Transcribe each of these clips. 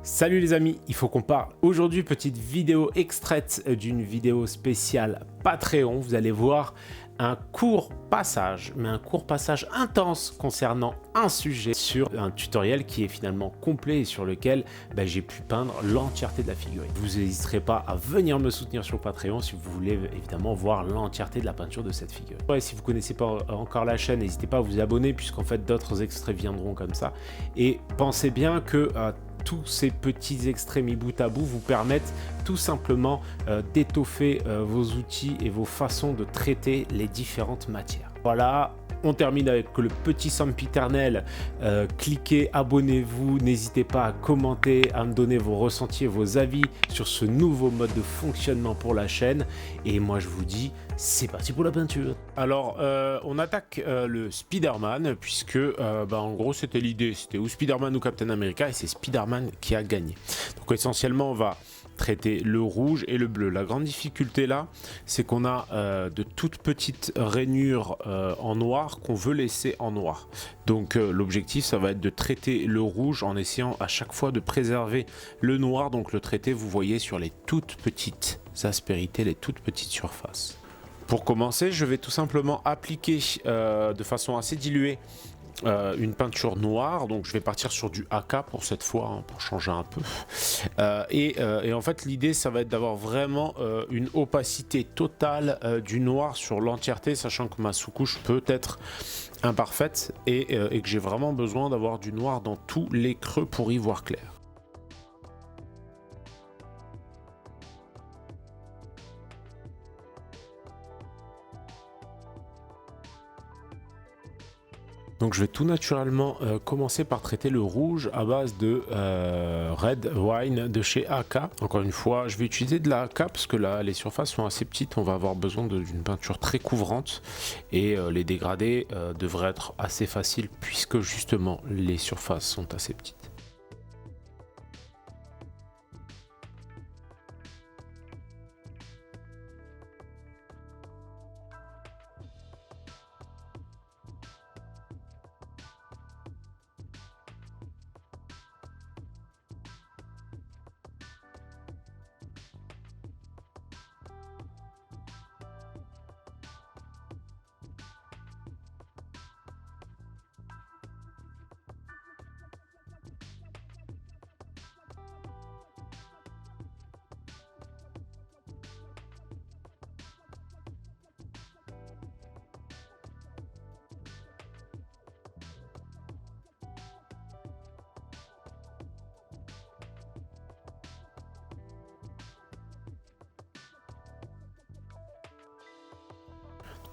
Salut les amis, il faut qu'on parle. Aujourd'hui, petite vidéo extraite d'une vidéo spéciale Patreon. Vous allez voir un court passage, mais un court passage intense concernant un sujet sur un tutoriel qui est finalement complet et sur lequel j'ai pu peindre l'entièreté de la figurine. Vous n'hésiterez pas à venir me soutenir sur Patreon si vous voulez évidemment voir l'entièreté de la peinture de cette figurine. Ouais, si vous ne connaissez pas encore la chaîne, n'hésitez pas à vous abonner puisqu'en fait d'autres extraits viendront comme ça. Et pensez bien que tous ces petits extraits mis bout à bout vous permettent tout simplement d'étoffer vos outils et vos façons de traiter les différentes matières. Voilà, on termine avec le petit sempiternel. Cliquez, abonnez-vous, n'hésitez pas à commenter, à me donner vos ressentis et vos avis sur ce nouveau mode de fonctionnement pour la chaîne. Et moi je vous dis, c'est parti pour la peinture. Alors, on attaque le Spider-Man, puisque en gros c'était l'idée, c'était ou Spider-Man ou Captain America, et c'est Spider-Man qui a gagné. Donc essentiellement on va traiter le rouge et le bleu. La grande difficulté là, c'est qu'on a de toutes petites rainures en noir qu'on veut laisser en noir. Donc l'objectif, ça va être de traiter le rouge en essayant à chaque fois de préserver le noir, donc le traiter, vous voyez, sur les toutes petites aspérités, les toutes petites surfaces. Pour commencer, je vais tout simplement appliquer de façon assez diluée une peinture noire, donc je vais partir sur du AK pour cette fois, hein, pour changer un peu. Et en fait l'idée ça va être d'avoir vraiment une opacité totale du noir sur l'entièreté, sachant que ma sous-couche peut être imparfaite et que j'ai vraiment besoin d'avoir du noir dans tous les creux pour y voir clair. Donc je vais tout naturellement commencer par traiter le rouge à base de Red Wine de chez AK. Encore une fois, je vais utiliser de la AK parce que là les surfaces sont assez petites, on va avoir besoin d'une peinture très couvrante et les dégradés devraient être assez faciles puisque justement les surfaces sont assez petites.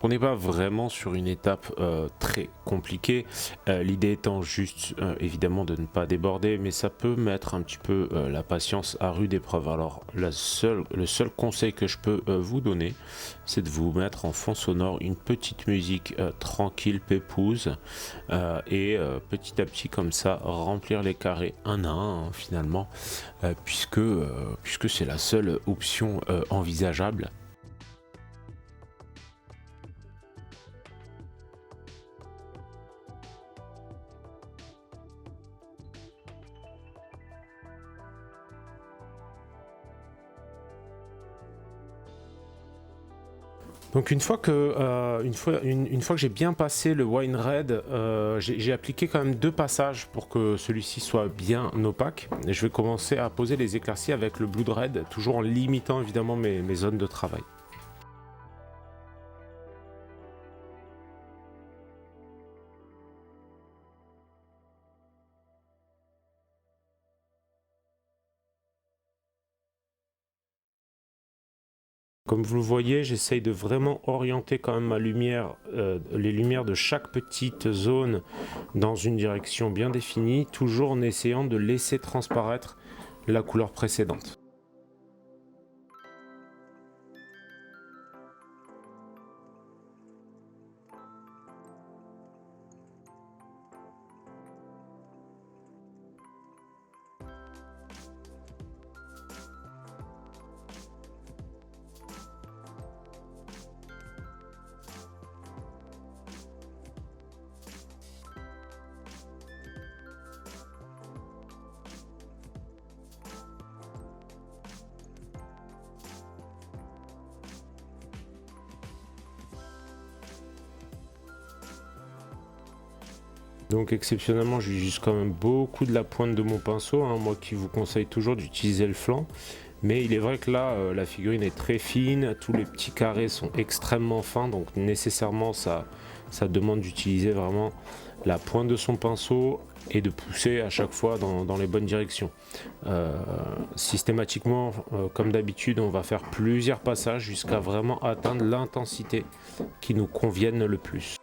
On n'est pas vraiment sur une étape très compliquée, l'idée étant juste évidemment de ne pas déborder, mais ça peut mettre un petit peu la patience à rude épreuve. Alors le seul conseil que je peux vous donner, c'est de vous mettre en fond sonore une petite musique tranquille, pépouse, et petit à petit comme ça remplir les carrés un à un, hein, finalement, puisque c'est la seule option envisageable. Donc une fois que j'ai bien passé le Wine Red, j'ai appliqué quand même 2 passages pour que celui-ci soit bien opaque. Et je vais commencer à poser les éclaircies avec le Blood Red, toujours en limitant évidemment mes zones de travail. Comme vous le voyez, j'essaye de vraiment orienter quand même ma lumière, les lumières de chaque petite zone dans une direction bien définie, toujours en essayant de laisser transparaître la couleur précédente. Donc exceptionnellement, j'utilise quand même beaucoup de la pointe de mon pinceau, hein, moi qui vous conseille toujours d'utiliser le flanc. Mais il est vrai que là, la figurine est très fine, tous les petits carrés sont extrêmement fins, donc nécessairement ça demande d'utiliser vraiment la pointe de son pinceau et de pousser à chaque fois dans les bonnes directions. Systématiquement, comme d'habitude, on va faire plusieurs passages jusqu'à vraiment atteindre l'intensité qui nous convienne le plus.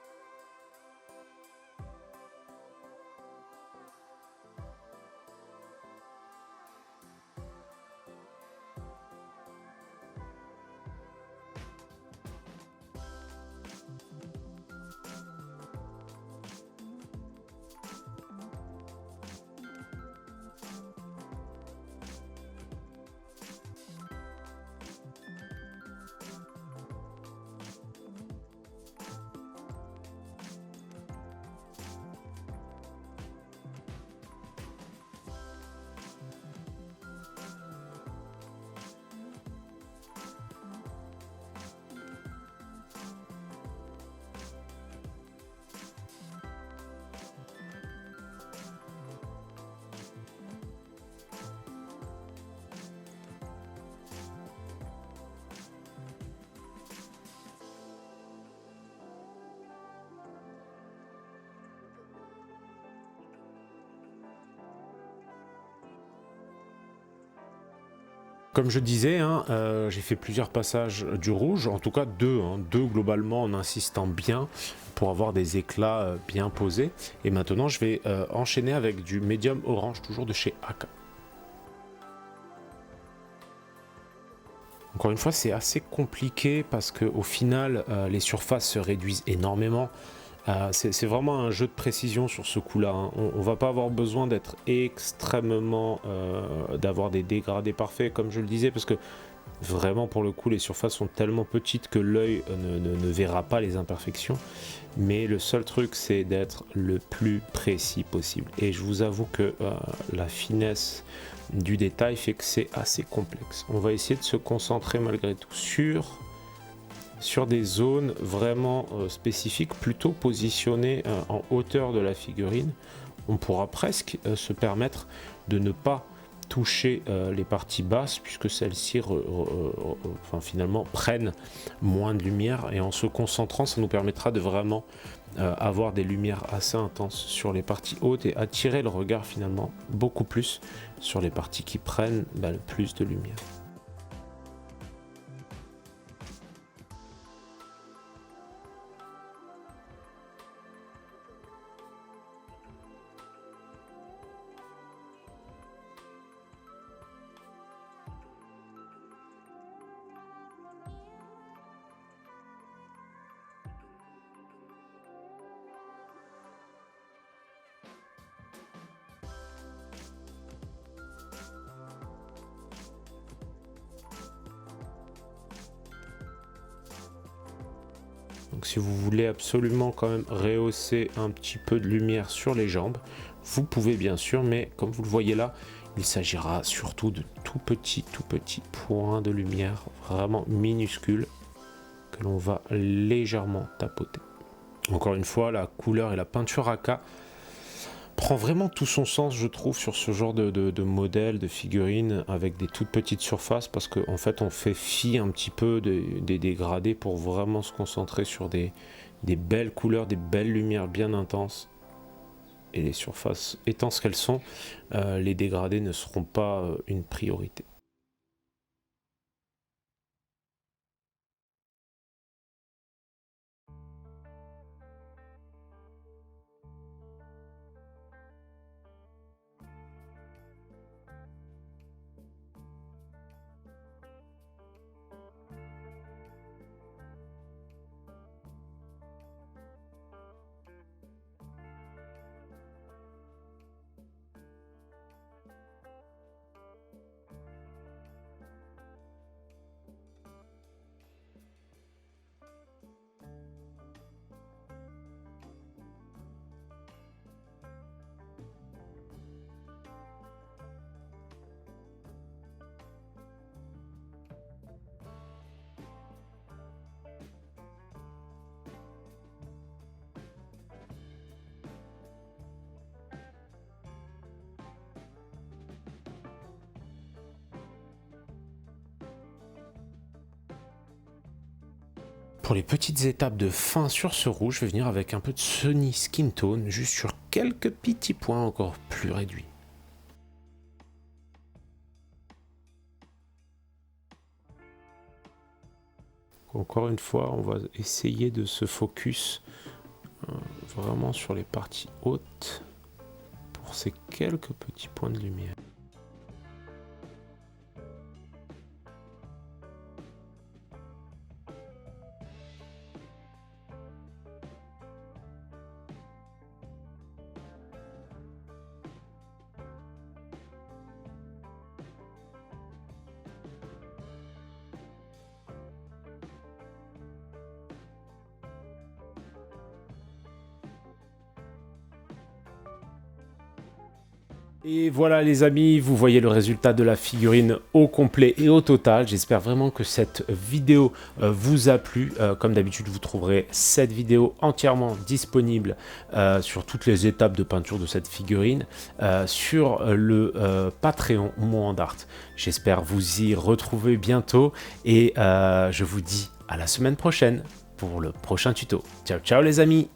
Comme je disais, hein, j'ai fait plusieurs passages du rouge, en tout cas deux, hein, deux globalement en insistant bien pour avoir des éclats bien posés. Et maintenant je vais enchaîner avec du médium orange, toujours de chez AK. Encore une fois, c'est assez compliqué parce qu'au final, les surfaces se réduisent énormément. C'est vraiment un jeu de précision sur ce coup-là, hein. On va pas avoir besoin d'être extrêmement... d'avoir des dégradés parfaits, comme je le disais, parce que vraiment, pour le coup, les surfaces sont tellement petites que l'œil ne verra pas les imperfections. Mais le seul truc, c'est d'être le plus précis possible. Et je vous avoue que la finesse du détail fait que c'est assez complexe. On va essayer de se concentrer malgré tout sur des zones vraiment spécifiques, plutôt positionnées en hauteur de la figurine. On pourra presque se permettre de ne pas toucher les parties basses, puisque celles-ci finalement prennent moins de lumière, et en se concentrant, ça nous permettra de vraiment avoir des lumières assez intenses sur les parties hautes et attirer le regard finalement beaucoup plus sur les parties qui prennent le plus de lumière. Donc si vous voulez absolument quand même rehausser un petit peu de lumière sur les jambes, vous pouvez bien sûr, mais comme vous le voyez là, il s'agira surtout de tout petits points de lumière vraiment minuscules que l'on va légèrement tapoter. Encore une fois, la couleur et la peinture AK prend vraiment tout son sens, je trouve, sur ce genre de modèle, de figurines avec des toutes petites surfaces, parce qu'en fait on fait fi un petit peu des dégradés pour vraiment se concentrer sur des belles couleurs, des belles lumières bien intenses. Et les surfaces étant ce qu'elles sont, les dégradés ne seront pas une priorité. pour les petites étapes de fin sur ce rouge, je vais venir avec un peu de Sunny Skin Tone, juste sur quelques petits points encore plus réduits. Encore une fois, on va essayer de se focus vraiment sur les parties hautes pour ces quelques petits points de lumière. Et voilà les amis, vous voyez le résultat de la figurine au complet et au total. J'espère vraiment que cette vidéo vous a plu. Comme d'habitude, vous trouverez cette vidéo entièrement disponible sur toutes les étapes de peinture de cette figurine sur le Patreon Moandart. J'espère vous y retrouver bientôt et je vous dis à la semaine prochaine pour le prochain tuto. Ciao ciao les amis!